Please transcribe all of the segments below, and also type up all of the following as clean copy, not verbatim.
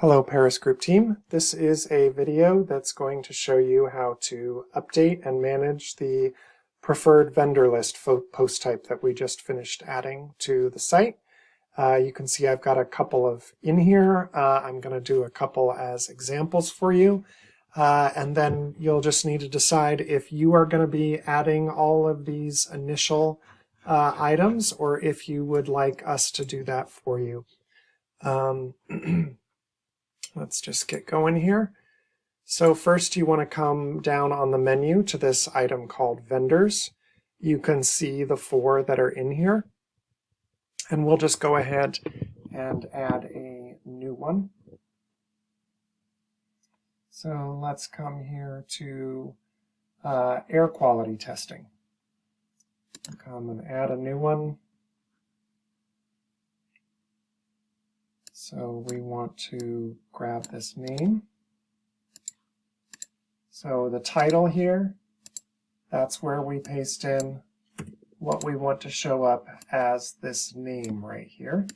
Hello Paris Group team. This is a video that's going to show you how to update and manage the preferred vendor list post type that we just finished adding to the site. You can see I've got a couple of in here. I'm going to do a couple as examples for you. And then you'll just need to decide if you are going to be adding all of these initial items or if you would like us to do that for you. Let's just get going here. So first you want to come down on the menu to this item called Vendors. You can see the 4 that are in here. And we'll just go ahead and add a new one. So let's come here to air quality testing. Come and add a new one. So we want to grab this name. So the title here, that's where we paste in what we want to show up as this name right here.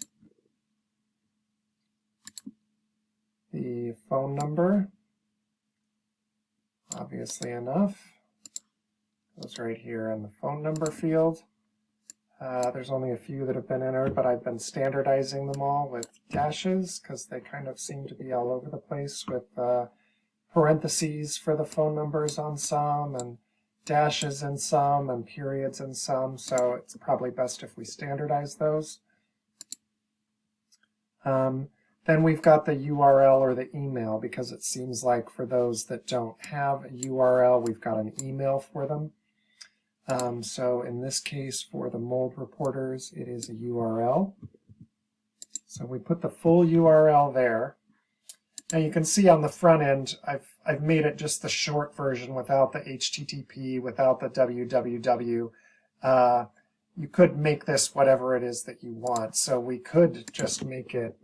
The phone number, obviously enough, goes right here in the phone number field. There's only a few that have been entered, but I've been standardizing them all with dashes because they kind of seem to be all over the place, with parentheses for the phone numbers on some and dashes in some and periods in some, so it's probably best if we standardize those. Then we've got the URL or the email, because it seems like for those that don't have a URL, we've got an email for them. So in this case, for the mold reporters, it is a URL. So we put the full URL there. Now you can see on the front end, I've made it just the short version without the HTTP, without the www. You could make this whatever it is that you want. So we could just make it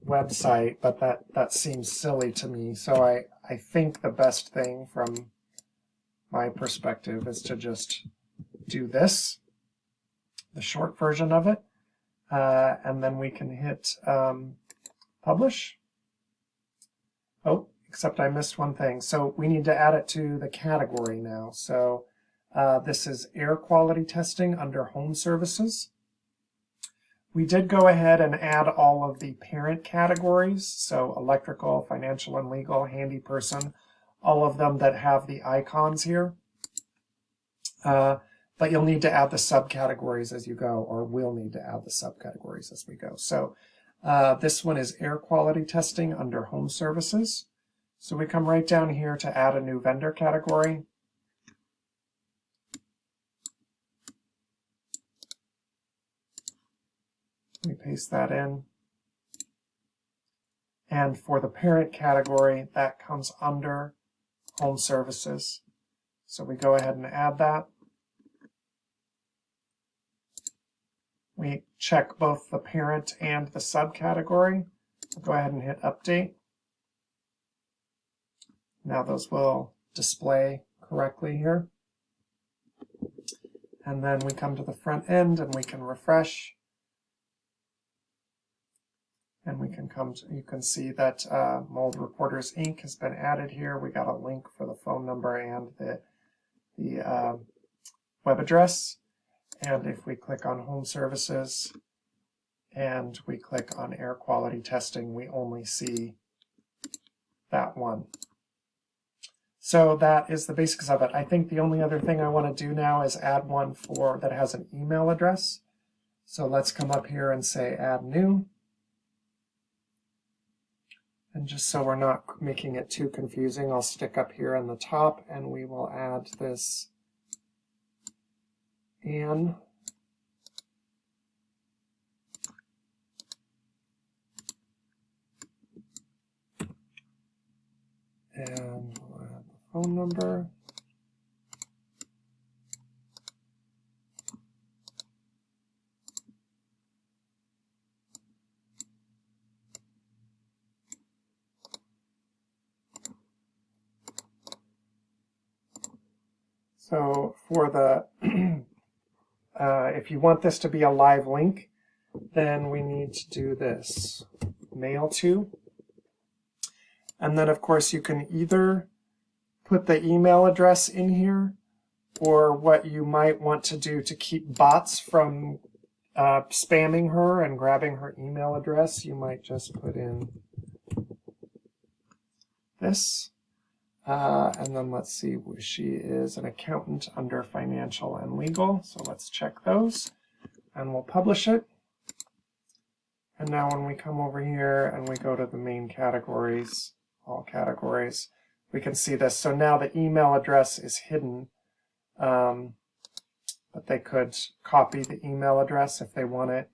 website, but that seems silly to me. So I think the best thing from my perspective is to just do this, the short version of it, and then we can hit publish. Oh, except I missed one thing. So we need to add it to the category now. So this is air quality testing under home services. We did go ahead and add all of the parent categories, so electrical, financial and legal, handy person, all of them that have the icons here. But you'll need to add the subcategories as you go, or we'll need to add the subcategories as we go. So this one is air quality testing under home services. So we come right down here to add a new vendor category. We paste that in. And for the parent category, that comes under home services. So we go ahead and add that. We check both the parent and the subcategory. We'll go ahead and hit update. Now those will display correctly here. And then we come to the front end and we can refresh. And we can come to, you can see that Mold Reporters Inc. has been added here. We got a link for the phone number and the web address. And if we click on home services and we click on air quality testing, we only see that one. So that is the basics of it. I think the only other thing I want to do now is add one for that has an email address. So let's come up here and say add new. And just so we're not making it too confusing, I'll stick up here in the top and we will add this Anne. And we'll add the phone number. So for the, if you want this to be a live link, then we need to do this. Mail to, And then of course you can either put the email address in here, or what you might want to do to keep bots from spamming her and grabbing her email address, you might just put in this. And then let's see, she is an accountant under financial and legal. So let's check those and we'll publish it. And now when we come over here and we go to the main categories, all categories, we can see this. So now the email address is hidden, but they could copy the email address if they want it,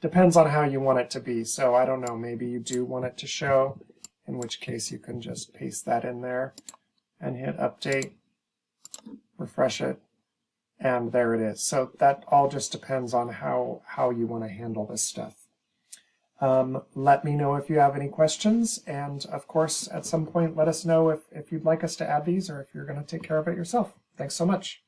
depends on how you want it to be. So I don't know, maybe you do want it to show, in which case you can just paste that in there and hit update, refresh it, and there it is. So that all just depends on how you want to handle this stuff. Let me know if you have any questions, and of course at some point let us know if you'd like us to add these or if you're going to take care of it yourself. Thanks so much.